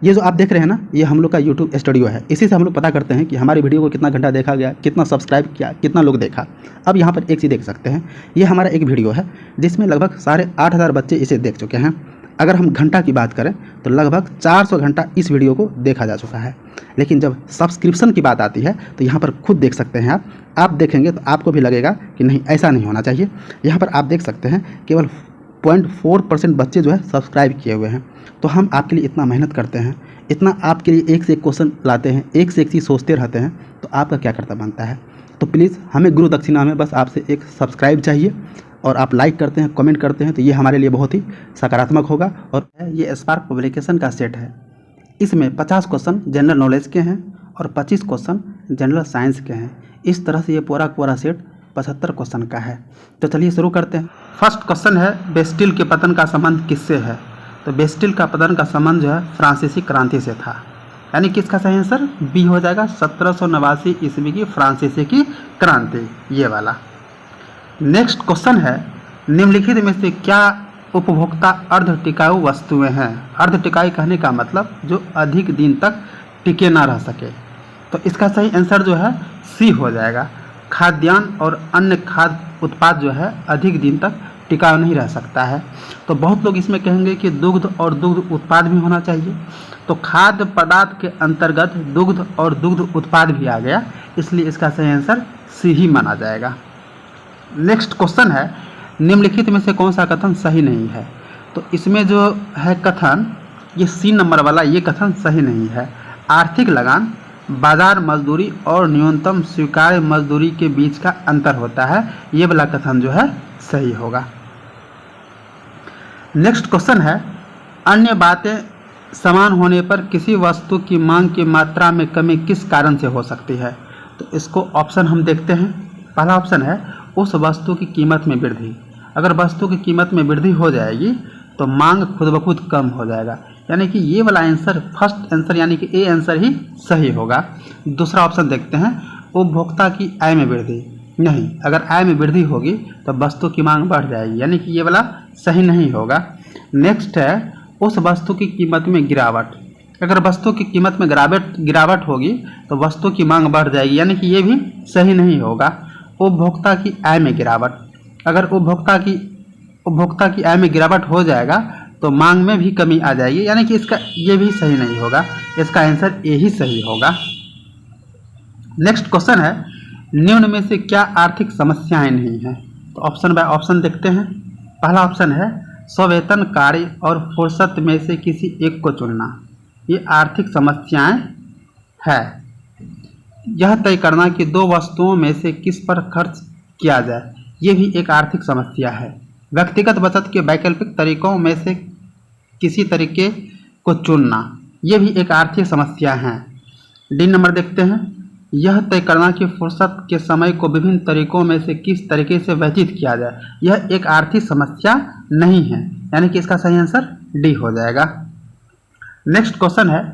ये जो आप देख रहे हैं ना, ये हम लोग का यूट्यूब स्टूडियो है। इसी से हम लोग पता करते हैं कि हमारी वीडियो को कितना घंटा देखा गया, कितना सब्सक्राइब किया, कितना लोग देखा। अब यहाँ पर एक चीज़ देख सकते हैं, ये हमारा एक वीडियो है जिसमें लगभग 8,500 बच्चे इसे देख चुके हैं। अगर हम घंटा की बात करें तो लगभग 400 घंटा इस वीडियो को देखा जा चुका है। लेकिन जब सब्सक्रिप्शन की बात आती है तो यहाँ पर खुद देख सकते हैं आप देखेंगे तो आपको भी लगेगा कि नहीं, ऐसा नहीं होना चाहिए। यहाँ पर आप देख सकते हैं केवल 0.4% बच्चे जो है सब्सक्राइब किए हुए हैं। तो हम आपके लिए इतना मेहनत करते हैं, इतना आपके लिए एक से एक क्वेश्चन लाते हैं, एक से एक चीज़ सोचते रहते हैं, तो आपका क्या कर्तव्य बनता है? तो प्लीज़ हमें गुरु दक्षिणा में बस आपसे एक सब्सक्राइब चाहिए, और आप लाइक करते हैं, कमेंट करते हैं तो ये हमारे लिए बहुत ही सकारात्मक होगा। और ये स्पार्क पब्लिकेशन का सेट है। इसमें 50 क्वेश्चन जनरल नॉलेज के हैं और 25 क्वेश्चन जनरल साइंस के हैं। इस तरह से ये पूरा सेट 75 क्वेश्चन का है। तो चलिए शुरू करते हैं। फर्स्ट क्वेश्चन है, बेस्टिल के पतन का संबंध किससे है? तो बेस्टिल का पतन का संबंध जो है फ्रांसीसी क्रांति से था। यानी किसका सही आंसर बी हो जाएगा, 1789 ईस्वी की फ्रांसीसी की क्रांति, ये वाला। नेक्स्ट क्वेश्चन है, निम्नलिखित में से क्या उपभोक्ता अर्ध टिकाऊ वस्तुएं हैं? अर्ध टिकाऊ कहने का मतलब जो अधिक दिन तक टिके ना रह सके। तो इसका सही आंसर जो है सी हो जाएगा। खाद्यान्न और अन्य खाद्य उत्पाद जो है अधिक दिन तक टिकाऊ नहीं रह सकता है। तो बहुत लोग इसमें कहेंगे कि दुग्ध और दुग्ध उत्पाद भी होना चाहिए। तो खाद्य पदार्थ के अंतर्गत दुग्ध और दुग्ध उत्पाद भी आ गया, इसलिए इसका सही आंसर सी ही माना जाएगा। नेक्स्ट क्वेश्चन है, निम्नलिखित में से कौन सा कथन सही नहीं है? तो इसमें जो है कथन, ये सी नंबर वाला, ये कथन सही नहीं है। आर्थिक लगान बाजार मजदूरी और न्यूनतम स्वीकार्य मजदूरी के बीच का अंतर होता है, ये वाला कथन जो है सही होगा। नेक्स्ट क्वेश्चन है, अन्य बातें समान होने पर किसी वस्तु की मांग की मात्रा में कमी किस कारण से हो सकती है? तो इसको ऑप्शन हम देखते हैं। पहला ऑप्शन है उस वस्तु की कीमत में वृद्धि। अगर वस्तु की कीमत में वृद्धि हो जाएगी तो मांग खुद ब खुद कम हो जाएगा, यानी कि ये वाला आंसर फर्स्ट आंसर यानी कि ए आंसर ही सही होगा। दूसरा ऑप्शन देखते हैं, उपभोक्ता की आय में वृद्धि। नहीं, अगर आय में वृद्धि होगी तो वस्तु की मांग बढ़ जाएगी, यानी कि ये वाला सही नहीं होगा। नेक्स्ट है उस वस्तु की कीमत में गिरावट। अगर वस्तु की कीमत में गिरावट होगी तो वस्तु की मांग बढ़ जाएगी, यानी कि ये भी सही नहीं होगा। उपभोक्ता की आय में गिरावट, अगर उपभोक्ता की आय में गिरावट हो जाएगा तो मांग में भी कमी आ जाएगी, यानी कि इसका ये भी सही नहीं होगा। इसका आंसर ए ही सही होगा। नेक्स्ट क्वेश्चन है, निम्न में से क्या आर्थिक समस्याएं नहीं हैं? तो ऑप्शन बाय ऑप्शन देखते हैं। पहला ऑप्शन है स्वेतन कार्य और फुर्सत में से किसी एक को चुनना। ये आर्थिक समस्याएं है। यह तय करना कि दो वस्तुओं में से किस पर खर्च किया जाए, ये भी एक आर्थिक समस्या है। व्यक्तिगत बचत के वैकल्पिक तरीकों में से किसी तरीके को चुनना, ये भी एक आर्थिक समस्या है। डी नंबर देखते हैं, यह तय करना कि फुर्सत के समय को विभिन्न तरीकों में से किस तरीके से व्यतीत किया जाए, यह एक आर्थिक समस्या नहीं है, यानी कि इसका सही आंसर डी हो जाएगा। नेक्स्ट क्वेश्चन है,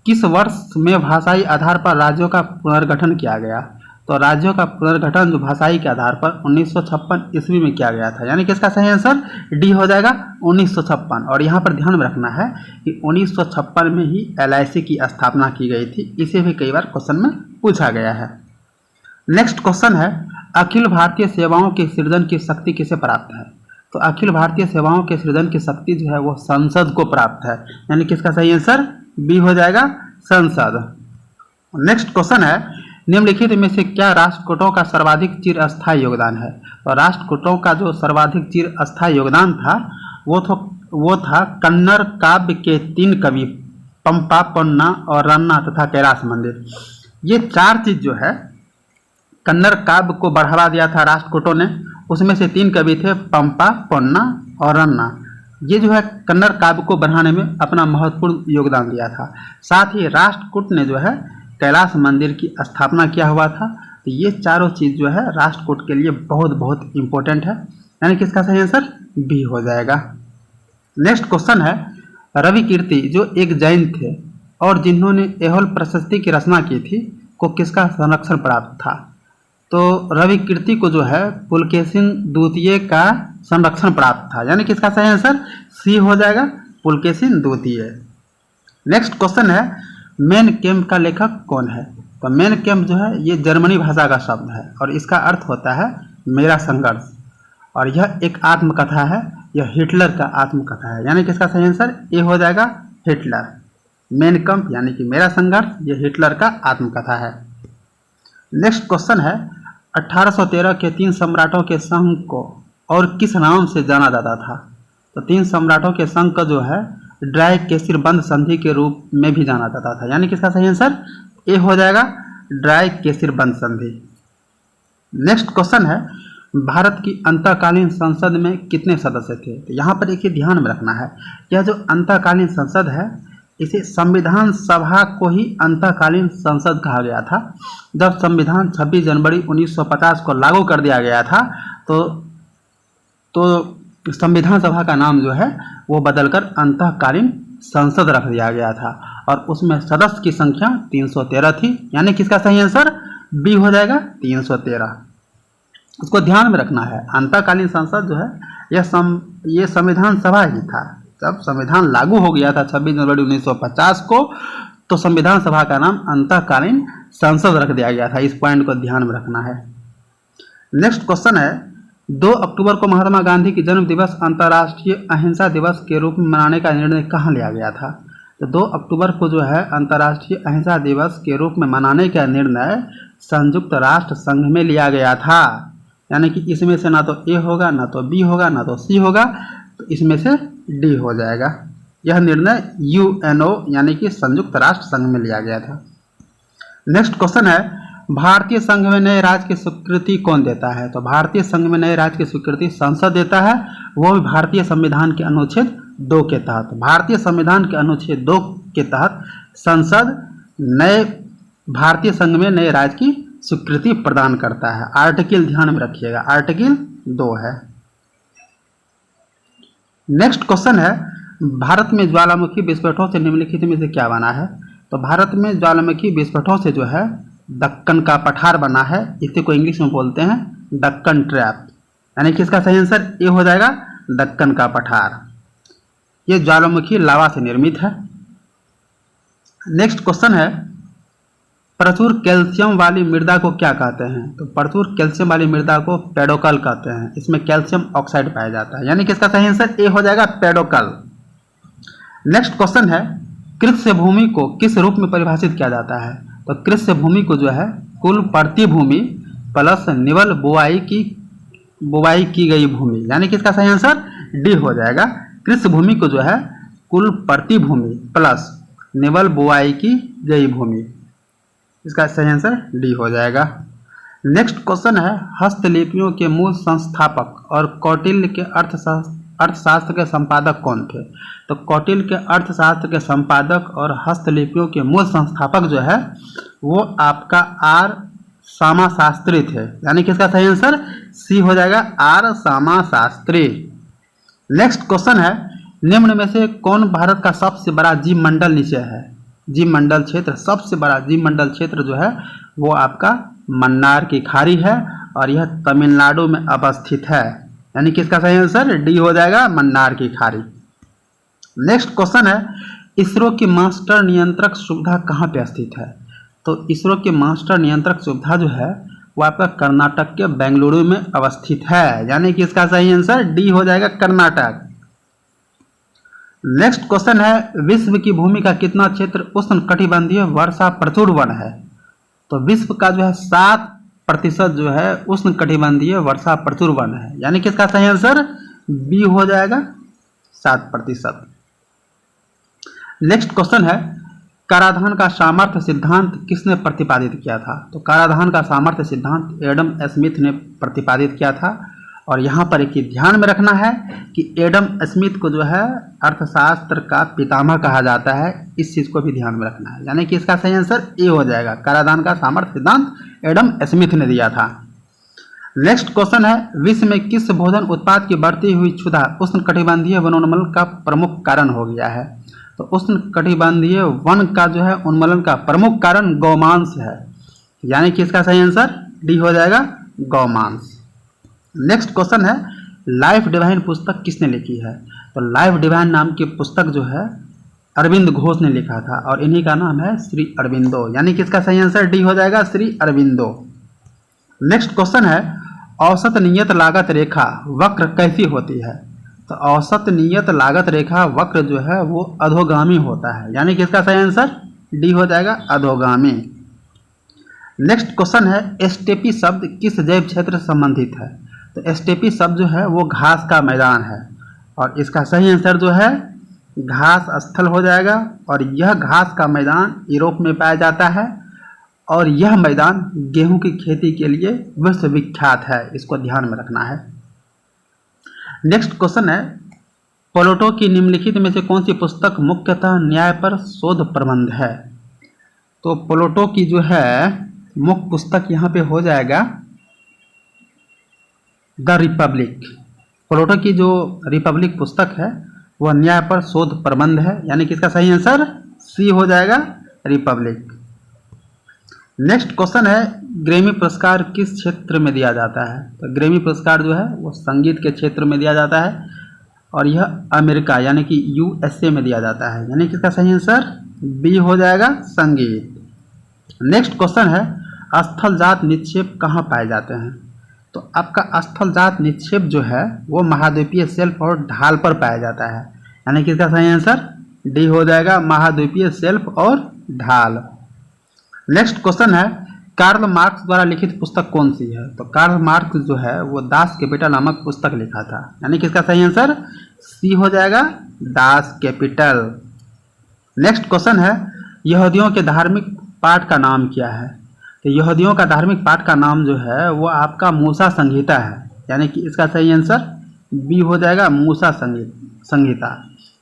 किस वर्ष में भाषाई आधार पर राज्यों का पुनर्गठन किया गया? तो राज्यों का पुनर्गठन जो भाषाई के आधार पर 1956 ईस्वी में किया गया था, यानी कि इसका सही आंसर डी हो जाएगा 1956। और यहाँ पर ध्यान में रखना है कि 1956 में ही LIC की स्थापना की गई थी। इसे भी कई बार क्वेश्चन में पूछा गया है। नेक्स्ट क्वेश्चन है, अखिल भारतीय सेवाओं के सृजन की शक्ति किसे प्राप्त है? तो अखिल भारतीय सेवाओं के सृजन की शक्ति जो है वो संसद को प्राप्त है, यानी कि इसका सही आंसर बी हो जाएगा संसद। नेक्स्ट क्वेश्चन है, निम्नलिखित में से क्या राष्ट्रकूटों का सर्वाधिक चिरस्थायी योगदान है? तो राष्ट्रकूटों का जो सर्वाधिक चिरस्थायी योगदान था वो था कन्नड़ काव्य के 3 कवि पंपा, पोन्ना और रन्ना तथा कैलाश मंदिर। ये 4 चीज जो है, कन्नड़ काव्य को बढ़ावा दिया था राष्ट्रकूटों ने। उसमें से 3 कवि थे पंपा, पोन्ना और रन्ना। ये जो है कन्नड़ काव्य को बढ़ाने में अपना महत्वपूर्ण योगदान दिया था। साथ ही राष्ट्रकूट ने जो है कैलाश मंदिर की स्थापना किया हुआ था। तो ये चारों चीज जो है राष्ट्रकूट के लिए बहुत बहुत इंपॉर्टेंट है, यानी कि इसका सही आंसर बी हो जाएगा। नेक्स्ट क्वेश्चन है, रवि कीर्ति जो एक जैन थे और जिन्होंने ऐहोल प्रशस्ति की रचना की थी को किसका संरक्षण प्राप्त था? तो रवि कीर्ति को जो है पुलकेशिन द्वितीय का संरक्षण प्राप्त था, यानी कि इसका सही आंसर सी हो जाएगा पुलकेशिन द्वितीय। नेक्स्ट क्वेश्चन है मेन कैम्प का लेखक कौन है? तो मेन कैम्प जो है ये जर्मनी भाषा का शब्द है और इसका अर्थ होता है मेरा संघर्ष, और यह एक आत्मकथा है, यह हिटलर का आत्मकथा है। यानी कि इसका सही आंसर ए हो जाएगा, हिटलर। मेन कैम्प यानी कि मेरा संघर्ष, यह हिटलर का आत्मकथा है। नेक्स्ट क्वेश्चन है 1813 के 3 सम्राटों के संघ को और किस नाम से जाना जाता था? तो 3 सम्राटों के संघ का जो है ड्राई केसिर बंद संधि के रूप में भी जाना जाता था। यानी कि इसका सही आंसर ए हो जाएगा, ड्राई केसिर बंद संधि। नेक्स्ट क्वेश्चन है भारत की अंतःकालीन संसद में कितने सदस्य थे? तो यहाँ पर एक ही ध्यान में रखना है, यह जो अंतःकालीन संसद है इसे संविधान सभा को ही अंतःकालीन संसद कहा गया था। जब संविधान 26 जनवरी 1950 को लागू कर दिया गया था तो संविधान सभा का नाम जो है वो बदलकर अंतःकालीन संसद रख दिया गया था और उसमें सदस्य की संख्या 313 थी। यानी कि इसका सही आंसर बी हो जाएगा, 313। उसको ध्यान में रखना है, अंतःकालीन संसद जो है ये संविधान सभा ही था। जब संविधान लागू हो गया था 26 जनवरी 1950 को, तो संविधान सभा का नाम अंतःकालीन संसद रख दिया गया था। इस पॉइंट को ध्यान में रखना है। नेक्स्ट क्वेश्चन है 2 अक्टूबर को महात्मा गांधी की जन्म दिवस अंतर्राष्ट्रीय अहिंसा दिवस के रूप में मनाने का निर्णय कहाँ लिया गया था? तो 2 अक्टूबर को जो है अंतर्राष्ट्रीय अहिंसा दिवस के रूप में मनाने का निर्णय संयुक्त राष्ट्र संघ में लिया गया था। यानी कि इसमें से ना तो ए होगा, ना तो बी होगा, ना तो सी होगा, तो इसमें से डी हो जाएगा। यह निर्णय यूएनओ यानी कि संयुक्त राष्ट्र संघ में लिया गया था। नेक्स्ट क्वेश्चन है भारतीय संघ में नए राज्य की स्वीकृति कौन देता है? तो भारतीय संघ में नए राज्य की स्वीकृति संसद देता है, वो भी भारतीय संविधान के अनुच्छेद 2 के तहत। भारतीय संविधान के अनुच्छेद 2 के तहत संसद भारतीय संघ में नए राज्य की स्वीकृति प्रदान करता है। आर्टिकल ध्यान में रखिएगा, आर्टिकल 2 है। नेक्स्ट क्वेश्चन है भारत में ज्वालामुखी विस्फोटों से निम्नलिखित में से क्या बना है? तो भारत में ज्वालामुखी विस्फोटों से जो है दक्कन का पठार बना है, इसी को इंग्लिश में बोलते हैं दक्कन ट्रैप। यानी कि इसका सही आंसर ए हो जाएगा, दक्कन का पठार। ये ज्वालामुखी लावा से निर्मित है। नेक्स्ट क्वेश्चन है प्रचुर कैल्शियम वाली मृदा को क्या कहते हैं? तो प्रचुर कैल्शियम वाली मृदा को पेडोकल कहते हैं। इसमें कैल्शियम ऑक्साइड पाया जाता है। यानी कि इसका सही आंसर ए हो जाएगा, पेडोकल। नेक्स्ट क्वेश्चन है कृषि भूमि को किस रूप में परिभाषित किया जाता है? तो कृषि भूमि को जो है कुल प्रति भूमि प्लस निवल बुआई की गई भूमि। यानी कि इसका सही आंसर डी हो जाएगा। कृषि भूमि को जो है कुल प्रति भूमि प्लस निवल बुआई की गई भूमि। इसका सही आंसर डी हो जाएगा। नेक्स्ट क्वेश्चन है हस्तलिपियों के मूल संस्थापक और कौटिल्य के अर्थशास्त्र के संपादक कौन थे? तो कौटिल्य के अर्थशास्त्र के संपादक और हस्तलिपियों के मूल संस्थापक जो है वो आपका आर सामाशास्त्री थे। यानी कि इसका सही आंसर सी हो जाएगा, आर सामाशास्त्री। नेक्स्ट क्वेश्चन है निम्न में से कौन भारत का सबसे बड़ा जीव मंडल निचय है? जीव मंडल क्षेत्र, सबसे बड़ा जीव मंडल क्षेत्र जो है वो आपका मन्नार की खाड़ी है और यह तमिलनाडु में अवस्थित है। यानी कि इसका सही आंसर डी हो जाएगा, मन्नार की खाड़ी। नेक्स्ट क्वेश्चन है इसरो की मास्टर नियंत्रक सुविधा कहाँ पे स्थित है? तो इसरो की मास्टर नियंत्रक सुविधा जो है वो आपका कर्नाटक के बेंगलुरु में अवस्थित है। यानी कि इसका सही आंसर डी हो जाएगा, कर्नाटक। नेक्स्ट क्वेश्चन है विश्व की भूमि का कितना क्षेत्र उष्ण कटिबंधीय वर्षा प्रचुर वन है? तो विश्व का जो है 7% जो है उष्ण कटिबंधीय वर्षा प्रचुर वन है। यानी कि इसका सही आंसर बी हो जाएगा, 7%। नेक्स्ट क्वेश्चन है कराधान का सामर्थ्य सिद्धांत किसने प्रतिपादित किया था? तो कराधान का सामर्थ्य सिद्धांत एडम स्मिथ ने प्रतिपादित किया था। और यहाँ पर एक ही ध्यान में रखना है कि एडम स्मिथ को जो है अर्थशास्त्र का पितामह कहा जाता है। इस चीज़ को भी ध्यान में रखना है। यानी कि इसका सही आंसर ए हो जाएगा, कराधान का सामर्थ्य सिद्धांत एडम स्मिथ ने दिया था। नेक्स्ट क्वेश्चन है विश्व में किस भोजन उत्पाद की बढ़ती हुई क्षुधा उष्ण कटिबंधीय वनोन्मूलन का प्रमुख कारण हो गया है? तो उष्ण कटिबंधीय वन का जो है उन्मूलन का प्रमुख कारण गौमांस है। यानी कि इसका सही आंसर डी हो जाएगा, गौमांस। नेक्स्ट क्वेश्चन है लाइफ डिवाइन पुस्तक किसने लिखी है? तो लाइफ डिवाइन नाम की पुस्तक जो है अरविंद घोष ने लिखा था और इन्हीं का नाम है श्री अरविंदो, यानी कि इसका सही आंसर डी हो जाएगा, श्री अरविंदो। नेक्स्ट क्वेश्चन है, औसत नियत लागत रेखा वक्र कैसी होती है? तो औसत नियत लागत रेखा वक्र जो है वो अधोगामी होता है, यानी कि इसका सही आंसर डी हो जाएगा, अधोगामी। नेक्स्ट क्वेश्चन है, एस्टेपी शब्द किस जैव क्षेत्र से संबंधित है? तो एस्टेपी शब्द जो है वो घास का मैदान है और इसका सही आंसर जो है घास स्थल हो जाएगा। और यह घास का मैदान यूरोप में पाया जाता है और यह मैदान गेहूं की खेती के लिए विश्वविख्यात है, इसको ध्यान में रखना है। नेक्स्ट क्वेश्चन है, प्लेटो की निम्नलिखित में से कौन सी पुस्तक मुख्यतः न्याय पर शोध प्रबंध है? तो प्लेटो की जो है मुख्य पुस्तक यहाँ पे हो जाएगा द रिपब्लिक। प्लेटो की जो रिपब्लिक पुस्तक है वह न्याय पर शोध प्रबंध है, यानी कि इसका सही आंसर सी हो जाएगा, रिपब्लिक। नेक्स्ट क्वेश्चन है, ग्रैमी पुरस्कार किस क्षेत्र में दिया जाता है? तो ग्रैमी पुरस्कार जो है वो संगीत के क्षेत्र में दिया जाता है और यह अमेरिका यानी कि यूएसए में दिया जाता है, यानी कि इसका सही आंसर बी हो जाएगा, संगीत। नेक्स्ट क्वेश्चन है, स्थलजात निक्षेप कहाँ पाए जाते हैं? तो आपका स्थलजात निक्षेप जो है वो महाद्वीपीय शेल्फ और ढाल पर पाया जाता है, यानी कि इसका सही आंसर डी हो जाएगा, महाद्वीपीय शेल्फ और ढाल। नेक्स्ट क्वेश्चन है, कार्ल मार्क्स द्वारा लिखित पुस्तक कौन सी है? तो कार्ल मार्क्स जो है वो दास कैपिटल नामक पुस्तक लिखा था, यानी कि इसका सही आंसर सी हो जाएगा, दास कैपिटल। नेक्स्ट क्वेश्चन है, यहूदियों के धार्मिक पाठ का नाम क्या है? तो यहूदियों का धार्मिक पाठ का नाम जो है वो आपका मूसा संहिता है, यानी कि इसका सही आंसर बी हो जाएगा, मूसा संहिता।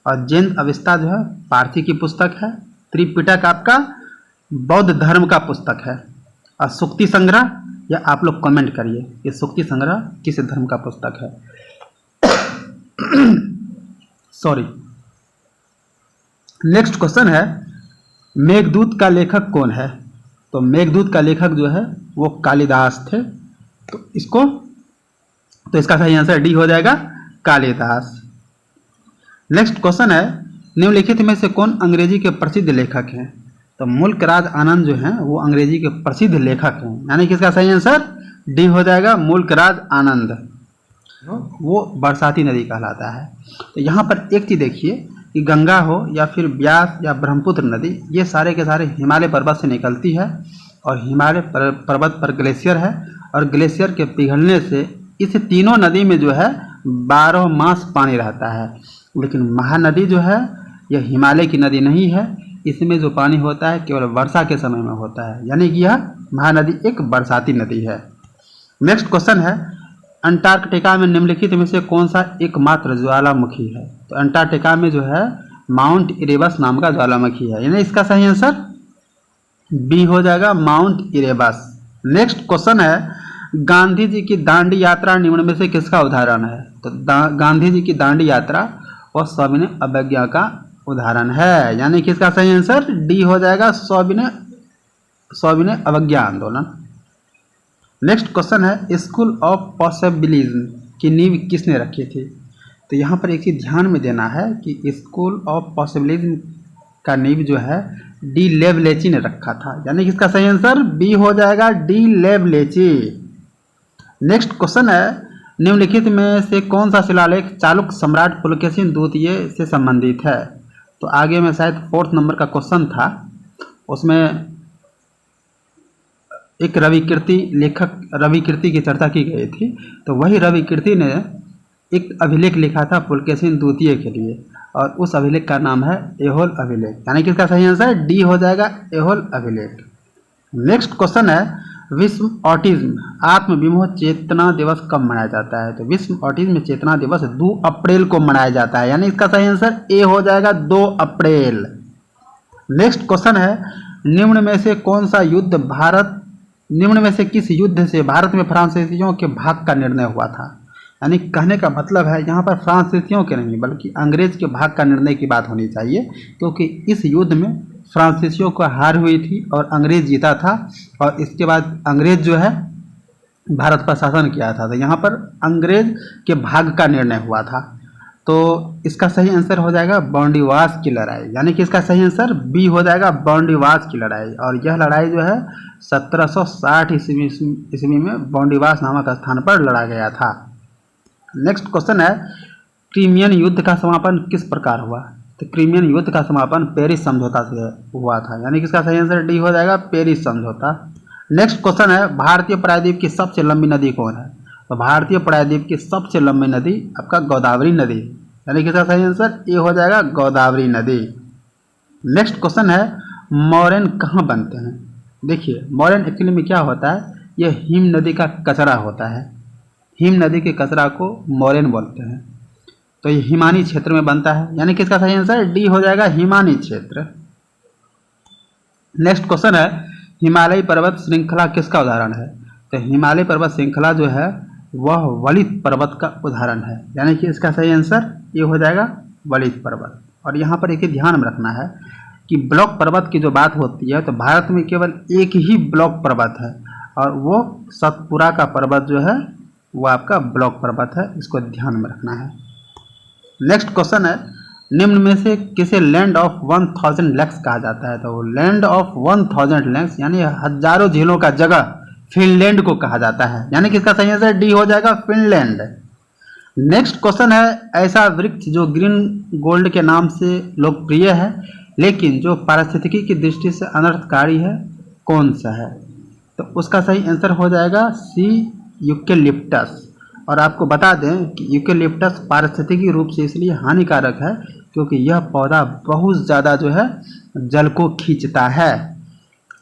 और जैन अविस्ता जो है पारसी की पुस्तक है। त्रिपिटक आपका बौद्ध धर्म का पुस्तक है। और सूक्ति संग्रह, या आप लोग कमेंट करिए कि सूक्ति संग्रह किस धर्म का पुस्तक है। सॉरी। नेक्स्ट क्वेश्चन है, मेघदूत का लेखक कौन है? तो मेघदूत का लेखक जो है वो कालिदास थे, तो इसका सही आंसर डी हो जाएगा, कालिदास। नेक्स्ट क्वेश्चन है, निम्नलिखित में से कौन अंग्रेजी के प्रसिद्ध लेखक हैं? तो मुल्क राज आनंद जो हैं वो अंग्रेजी के प्रसिद्ध लेखक हैं, यानी कि इसका सही आंसर डी हो जाएगा, मुल्क राज आनंद। वो बरसाती नदी कहलाता है। तो यहाँ पर एक चीज़ देखिए कि गंगा हो या फिर ब्यास या ब्रह्मपुत्र नदी, ये सारे के सारे हिमालय पर्वत से निकलती है और हिमालय पर्वत पर ग्लेशियर है और ग्लेशियर के पिघलने से इस तीनों नदी में जो है 12 मास पानी रहता है। लेकिन महानदी जो है यह हिमालय की नदी नहीं है, इसमें जो पानी होता है केवल वर्षा के समय में होता है, यानी कि यह महानदी एक बरसाती नदी है। नेक्स्ट क्वेश्चन है, अंटार्कटिका में निम्नलिखित में से कौन सा एकमात्र ज्वालामुखी है? तो अंटार्कटिका में जो है माउंट इरेबस नाम का ज्वालामुखी है, यानी इसका सही आंसर बी हो जाएगा, माउंट इरेबस। नेक्स्ट क्वेश्चन है, गांधी जी की दांडी यात्रा निम्न में से किसका उदाहरण है? तो गांधी जी की दांडी यात्रा और सविनय अवज्ञा का उदाहरण है, यानी कि इसका सही आंसर डी हो जाएगा, सविनय अवज्ञा आंदोलन। नेक्स्ट क्वेश्चन है, स्कूल ऑफ पॉसिबिलिज्म की नींव किसने रखी थी? तो यहाँ पर एक चीज़ ध्यान में देना है कि स्कूल ऑफ पॉसिबिलिज्म का नींव जो है डी लेवलेची ने रखा था, यानी कि इसका सही आंसर बी हो जाएगा, डी लेवलेची। नेक्स्ट क्वेश्चन है, निम्नलिखित में से कौन सा शिलालेख चालुक्य सम्राट पुलकेशिन द्वितीय से संबंधित है? तो आगे में शायद 4th नंबर का क्वेश्चन था, उसमें एक रविकीर्ति लेखक रविकीर्ति की चर्चा की गई थी। तो वही रविकीर्ति ने एक अभिलेख लिखा था पुलकेशिन द्वितीय के लिए और उस अभिलेख का नाम है एहोल अभिलेख, यानी कि इसका सही आंसर डी हो जाएगा, एहोल अभिलेख। नेक्स्ट क्वेश्चन है, विश्व ऑटिज्म आत्म विमोह चेतना दिवस कब मनाया जाता है? तो विश्व ऑटिज्म चेतना दिवस 2 अप्रैल को मनाया जाता है, यानी इसका सही आंसर ए हो जाएगा, 2 अप्रैल। नेक्स्ट क्वेश्चन है, निम्न में से कौन सा युद्ध निम्न में से किस युद्ध से भारत में फ्रांसीसियों के भाग का निर्णय हुआ था? यानी कहने का मतलब है यहाँ पर फ्रांसीसियों के नहीं बल्कि अंग्रेज के भाग का निर्णय की बात होनी चाहिए, क्योंकि इस युद्ध में फ्रांसीसियों को हार हुई थी और अंग्रेज जीता था और इसके बाद अंग्रेज जो है भारत पर शासन किया था। तो यहाँ पर अंग्रेज के भाग का निर्णय हुआ था। तो इसका सही आंसर हो जाएगा बॉन्डीवास की लड़ाई, यानी कि इसका सही आंसर बी हो जाएगा बॉन्डीवास की लड़ाई। और यह लड़ाई जो है 1760 ईस्वी में बॉन्डीवास नामक स्थान पर लड़ा गया था। नेक्स्ट क्वेश्चन है, क्रीमियन युद्ध का समापन किस प्रकार हुआ? तो क्रीमियन युद्ध का समापन पेरिस समझौता से हुआ था, यानी कि इसका सही आंसर डी हो जाएगा पेरिस समझौता। नेक्स्ट क्वेश्चन है, भारतीय प्रायद्वीप की सबसे लंबी नदी कौन है? तो भारतीय प्रायद्वीप की सबसे लंबी नदी आपका गोदावरी नदी, यानी कि इसका सही आंसर ए हो जाएगा गोदावरी नदी। नेक्स्ट क्वेश्चन है, मोरैन कहाँ बनते हैं? देखिए मोरैन एक्चुअली में क्या होता है, यह हिम नदी का कचरा होता है। हिम नदी के कचरा को मोरैन बोलते हैं। तो ये हिमानी क्षेत्र में बनता है, यानी कि इसका सही आंसर डी हो जाएगा हिमानी क्षेत्र। नेक्स्ट क्वेश्चन है, हिमालयी पर्वत श्रृंखला किसका उदाहरण है? तो हिमालय पर्वत श्रृंखला जो है वह वलित पर्वत का उदाहरण है, यानी कि इसका सही आंसर ये हो जाएगा वलित पर्वत। और यहाँ पर एक ही ध्यान में रखना है कि ब्लॉक पर्वत की जो बात होती है तो भारत में केवल एक ही ब्लॉक पर्वत है, और वो सतपुरा का पर्वत जो है वो आपका ब्लॉक पर्वत है, इसको ध्यान में रखना है। नेक्स्ट क्वेश्चन है, निम्न में से किसे लैंड ऑफ 1000 लेक्स कहा जाता है? तो लैंड ऑफ 1000 लेक्स यानी हजारों झीलों का जगह फिनलैंड को कहा जाता है, यानी कि इसका सही आंसर डी हो जाएगा फिनलैंड। नेक्स्ट क्वेश्चन है, ऐसा वृक्ष जो ग्रीन गोल्ड के नाम से लोकप्रिय है लेकिन जो पारिस्थितिकी की दृष्टि से अनर्थकारी है, कौन सा है? तो उसका सही आंसर हो जाएगा सी यूकेलिप्टस। और आपको बता दें कि यूकेलिप्टस पारिस्थितिकी रूप से इसलिए हानिकारक है क्योंकि यह पौधा बहुत ज़्यादा जो है जल को खींचता है,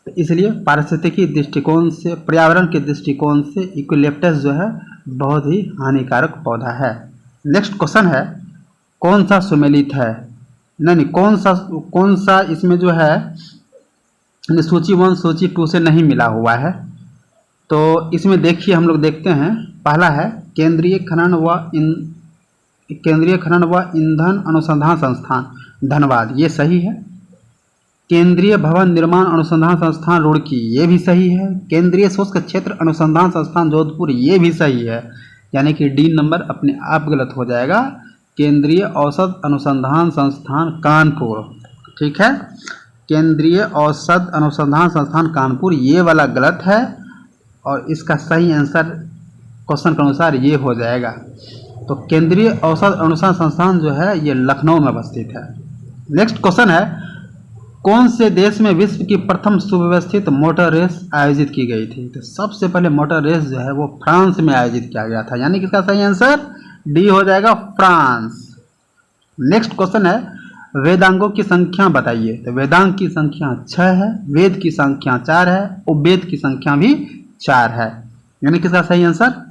तो इसलिए पारिस्थितिकी दृष्टिकोण से, पर्यावरण के दृष्टिकोण से यूकेलिप्टस जो है बहुत ही हानिकारक पौधा है। नेक्स्ट क्वेश्चन है, कौन सा सुमेलित है? नहीं, कौन सा इसमें जो है सूची 1 सूची 2 से नहीं मिला हुआ है? तो इसमें देखिए हम लोग देखते हैं, पहला है केंद्रीय खनन व ईंधन अनुसंधान संस्थान धनबाद, ये सही है। केंद्रीय भवन निर्माण अनुसंधान संस्थान रुड़की, ये भी सही है। केंद्रीय शुष्क क्षेत्र अनुसंधान संस्थान जोधपुर, ये भी सही है, यानी कि डी नंबर अपने आप गलत हो जाएगा। केंद्रीय औषध अनुसंधान संस्थान कानपुर, ठीक है, केंद्रीय औषध अनुसंधान संस्थान कानपुर ये वाला गलत है, और इसका सही आंसर क्वेश्चन के अनुसार ये हो जाएगा। तो केंद्रीय औषध अनुसंधान संस्थान जो है ये लखनऊ में अवस्थित है। नेक्स्ट क्वेश्चन है, कौन से देश में विश्व की प्रथम सुव्यवस्थित मोटर रेस आयोजित की गई थी? तो सबसे पहले मोटर रेस जो है वो फ्रांस में आयोजित किया गया था, यानी कि इसका सही आंसर डी हो जाएगा फ्रांस। नेक्स्ट क्वेश्चन है, वेदांगों की संख्या बताइए। तो वेदांग की संख्या 6 है, वेद की संख्या 4 है, उपवेद की संख्या भी 4 है, यानी कि इसका सही आंसर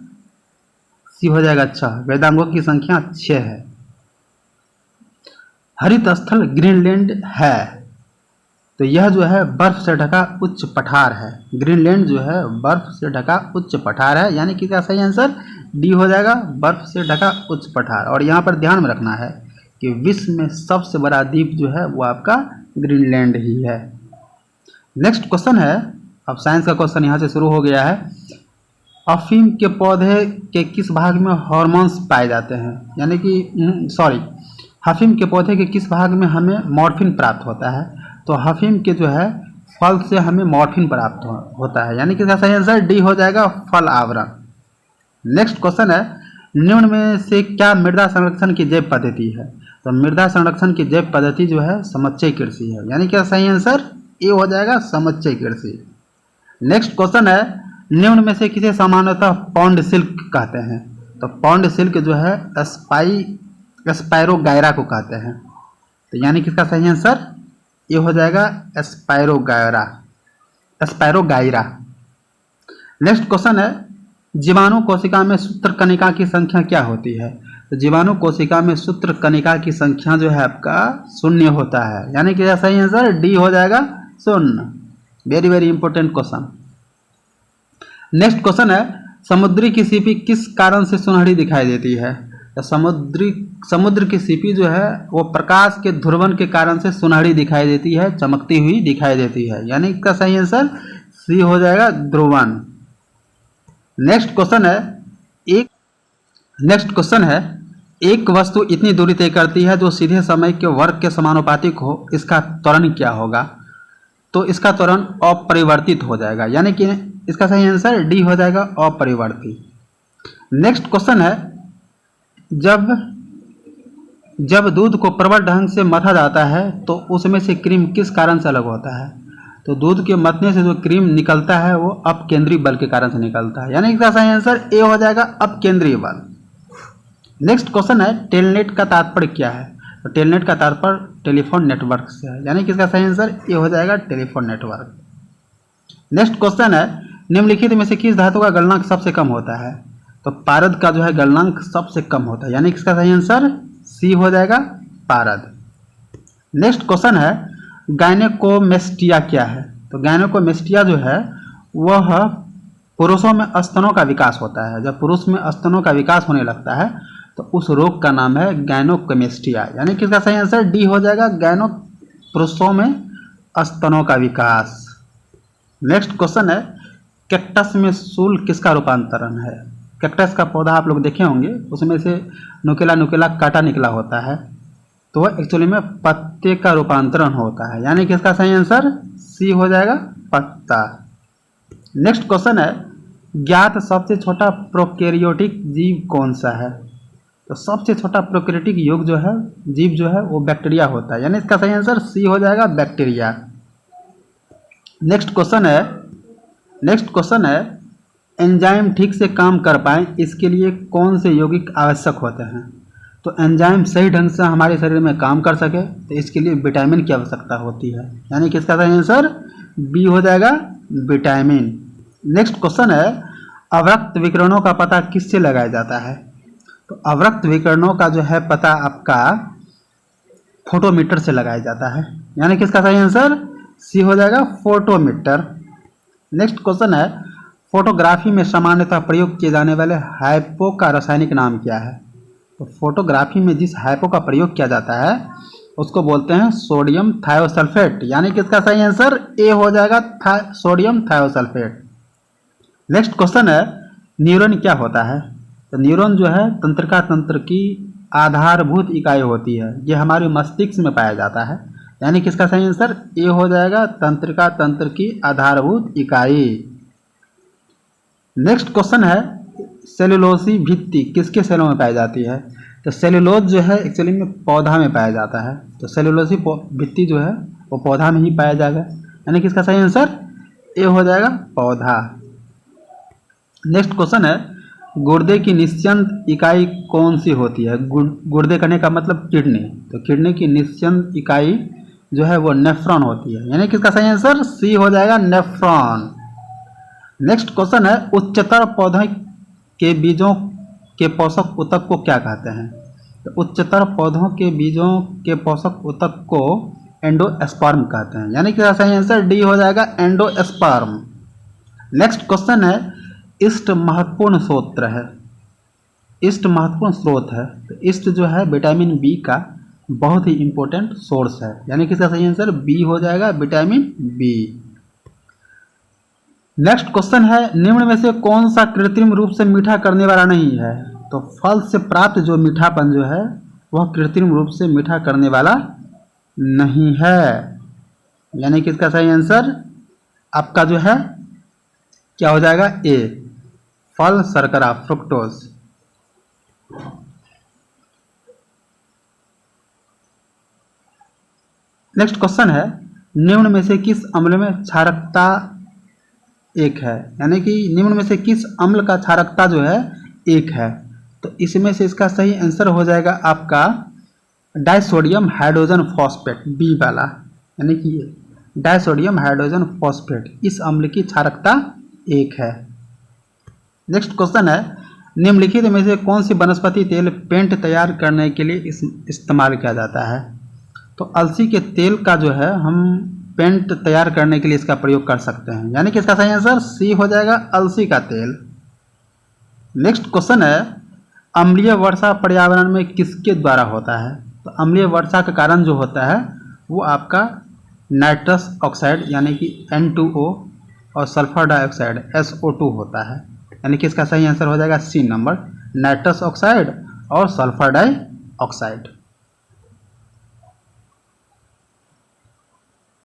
सी हो जाएगा 6, वेदांगों की संख्या 6 है। हरित स्थल ग्रीनलैंड है, तो यह जो है बर्फ से ढका उच्च पठार है। ग्रीनलैंड जो है बर्फ से ढका उच्च पठार है, यानी कि इसका सही आंसर डी हो जाएगा बर्फ से ढका उच्च पठार। और यहाँ पर ध्यान में रखना है कि विश्व में सबसे बड़ा द्वीप जो है वो आपका ग्रीनलैंड ही है। नेक्स्ट क्वेश्चन है, अब साइंस का क्वेश्चन यहाँ से शुरू हो गया है। अफीम के पौधे के किस भाग में हार्मोन्स पाए जाते हैं? यानी कि अफीम के पौधे के किस भाग में हमें मॉर्फिन प्राप्त होता है? तो अफीम के जो है फल से हमें मॉर्फिन प्राप्त होता है, यानी कि इसका सही आंसर डी हो जाएगा फल आवरण। नेक्स्ट क्वेश्चन है, निम्न में से क्या मृदा संरक्षण की जैव पद्धति है? तो मृदा संरक्षण की जैव पद्धति जो है समुच्चय कृषि है, यानी कि सही आंसर ए हो जाएगा समुच्चय कृषि। नेक्स्ट क्वेश्चन है, निम्न में से किसे सामान्यतः पॉन्ड सिल्क कहते हैं? तो पॉन्ड सिल्क जो है स्पाइरोगायरा को कहते हैं, तो यानी कि इसका सही आंसर ये हो जाएगा स्पाइरोगायरा। नेक्स्ट क्वेश्चन है, जीवाणु कोशिका में सूत्र कणिका की संख्या क्या होती है? तो जीवाणु कोशिका में सूत्र कणिका की संख्या जो है आपका 0 होता है, यानी कि सही आंसर डी हो जाएगा 0। Very very important question. Next question है, समुद्री की सीपी किस कारण से सुनहरी दिखाई देती है? तो समुद्र की सीपी जो है वो प्रकाश के ध्रुवन के कारण से सुनहरी दिखाई देती है, चमकती हुई दिखाई देती है, यानी इसका सही आंसर सी हो जाएगा ध्रुवन। नेक्स्ट क्वेश्चन है, एक वस्तु इतनी दूरी तय करती है जो सीधे समय के वर्ग के समानुपातिक हो, इसका त्वरण क्या होगा? तो इसका त्वरण अपरिवर्तित हो जाएगा, यानी कि इसका सही आंसर डी हो जाएगा, अपरिवर्तित। नेक्स्ट क्वेश्चन है, जब दूध को प्रबल ढंग से मथा जाता है तो उसमें से क्रीम किस कारण से अलग होता है? तो दूध के मतने से जो क्रीम निकलता है वो अपकेंद्रीय बल के कारण से निकलता है, यानी इसका सही आंसर ए हो जाएगा, अपकेंद्रीय बल। नेक्स्ट क्वेश्चन है, टेलनेट का तात्पर्य क्या है? तो टेलनेट का तात्पर्य टेलीफोन नेटवर्क से है, यानी कि इसका सही आंसर ए हो जाएगा, टेलीफोन नेटवर्क। नेक्स्ट क्वेश्चन है, निम्नलिखित में से किस धातु का गलनांक सबसे कम होता है? तो पारद का जो है गलनांक सबसे कम होता है, यानी कि इसका सही आंसर सी हो जाएगा, पारद। नेक्स्ट क्वेश्चन है, गायनेकोमेस्टिया क्या है? तो गायनेकोमेस्टिया जो है वह पुरुषों में स्तनों का विकास होता है। जब पुरुष में स्तनों का विकास होने लगता है तो उस रोग का नाम है गायनेकोमेस्टिया, यानी कि इसका सही आंसर डी हो जाएगा, पुरुषों में स्तनों का विकास। नेक्स्ट क्वेश्चन है, कैक्टस में सूल किसका रूपांतरण है? कैक्टस का पौधा आप लोग देखे होंगे, उसमें से नुकीला नुकीला कांटा निकला होता है, तो वह एक्चुअली में पत्ते का रूपांतरण होता है, यानी कि इसका सही आंसर सी हो जाएगा, पत्ता। नेक्स्ट क्वेश्चन है, ज्ञात सबसे छोटा प्रोकैरियोटिक जीव कौन सा है? तो सबसे छोटा प्रोकैरियोटिक युग जो है, जीव जो है वो बैक्टीरिया होता है, यानी इसका सही आंसर सी हो जाएगा, बैक्टीरिया। नेक्स्ट क्वेश्चन है, एंजाइम ठीक से काम कर पाए इसके लिए कौन से यौगिक आवश्यक होते हैं? तो एंजाइम सही ढंग से हमारे शरीर में काम कर सके तो इसके लिए विटामिन की आवश्यकता होती है, यानी कि इसका सही आंसर बी हो जाएगा, विटामिन। नेक्स्ट क्वेश्चन है, अवरक्त विकिरणों का पता किससे लगाया जाता है? तो अवरक्त विकिरणों का जो है पता आपका फोटोमीटर से लगाया जाता है, यानी कि इसका सही आंसर सी हो जाएगा, फोटोमीटर। नेक्स्ट क्वेश्चन है, फोटोग्राफी में सामान्यतः प्रयोग किए जाने वाले हाइपो का रासायनिक नाम क्या है? तो फोटोग्राफी में जिस हाइपो का प्रयोग किया जाता है उसको बोलते हैं सोडियम थायोसल्फेट, यानी कि इसका सही आंसर ए हो जाएगा, सोडियम थायोसल्फेट। नेक्स्ट क्वेश्चन है, न्यूरॉन क्या होता है? तो न्यूरॉन जो है तंत्रिका तंत्र की आधारभूत इकाई होती है, ये हमारे मस्तिष्क में पाया जाता है, यानी कि इसका सही आंसर ए हो जाएगा, तंत्रिका तंत्र की आधारभूत इकाई। नेक्स्ट क्वेश्चन है, सेलुलोसी भित्ति किसके सेलों में पाई जाती है? तो सेलुलोज जो है एक्चुअली में पौधा में पाया जाता है, तो सेलुलोसी भित्ति जो है वो पौधा में ही पाया जाएगा, यानी कि इसका सही आंसर ए हो जाएगा, पौधा। नेक्स्ट क्वेश्चन है, गुर्दे की निस्यंद इकाई कौन सी होती है? गुर्दे कहने का मतलब किडनी, तो किडनी की निस्यंद इकाई जो है वो नेफ्रॉन होती है, यानी कि इसका सही आंसर सी हो जाएगा, नेफ्रॉन। नेक्स्ट क्वेश्चन है, उच्चतर पौधे के बीजों के पोषक ऊतक को क्या कहते हैं? तो उच्चतर पौधों के बीजों के पोषक ऊतक को एंडोस्पर्म कहते हैं, यानी कि सही आंसर डी हो जाएगा, एंडोस्पर्म। नेक्स्ट क्वेश्चन है, ईस्ट महत्वपूर्ण स्रोत है, ईस्ट महत्वपूर्ण स्रोत है, तो ईस्ट जो है विटामिन बी का बहुत ही इंपॉर्टेंट सोर्स है, यानी कि इसका सही आंसर बी हो जाएगा, विटामिन बी। नेक्स्ट क्वेश्चन है, निम्न में से कौन सा कृत्रिम रूप से मीठा करने वाला नहीं है? तो फल से प्राप्त जो मीठापन जो है वह कृत्रिम रूप से मीठा करने वाला नहीं है, यानी कि इसका सही आंसर आपका जो है क्या हो जाएगा, ए, फल शर्करा, फ्रुक्टोज। नेक्स्ट क्वेश्चन है, निम्न में से किस अम्ल में क्षारकता एक है? यानी कि निम्न में से किस अम्ल का क्षारकता जो है एक है? तो इसमें से इसका सही आंसर हो जाएगा आपका डाइसोडियम हाइड्रोजन फॉस्फेट, बी वाला, यानी कि ये डाइसोडियम हाइड्रोजन फॉस्फेट, इस अम्ल की क्षारकता एक है। नेक्स्ट क्वेश्चन है, निम्नलिखित में से कौन सी वनस्पति तेल पेंट तैयार करने के लिए इस्तेमाल किया जाता है? तो अलसी के तेल का जो है हम पेंट तैयार करने के लिए इसका प्रयोग कर सकते हैं, यानी कि इसका सही आंसर सी हो जाएगा, अलसी का तेल। नेक्स्ट क्वेश्चन है, अम्लीय वर्षा पर्यावरण में किसके द्वारा होता है? तो अम्लीय वर्षा का कारण जो होता है वो आपका नाइट्रस ऑक्साइड यानी कि N2O और सल्फर डाइऑक्साइड SO2 होता है, यानी कि इसका सही आंसर हो जाएगा सी नंबर, नाइट्रस ऑक्साइड और सल्फर डाइऑक्साइड।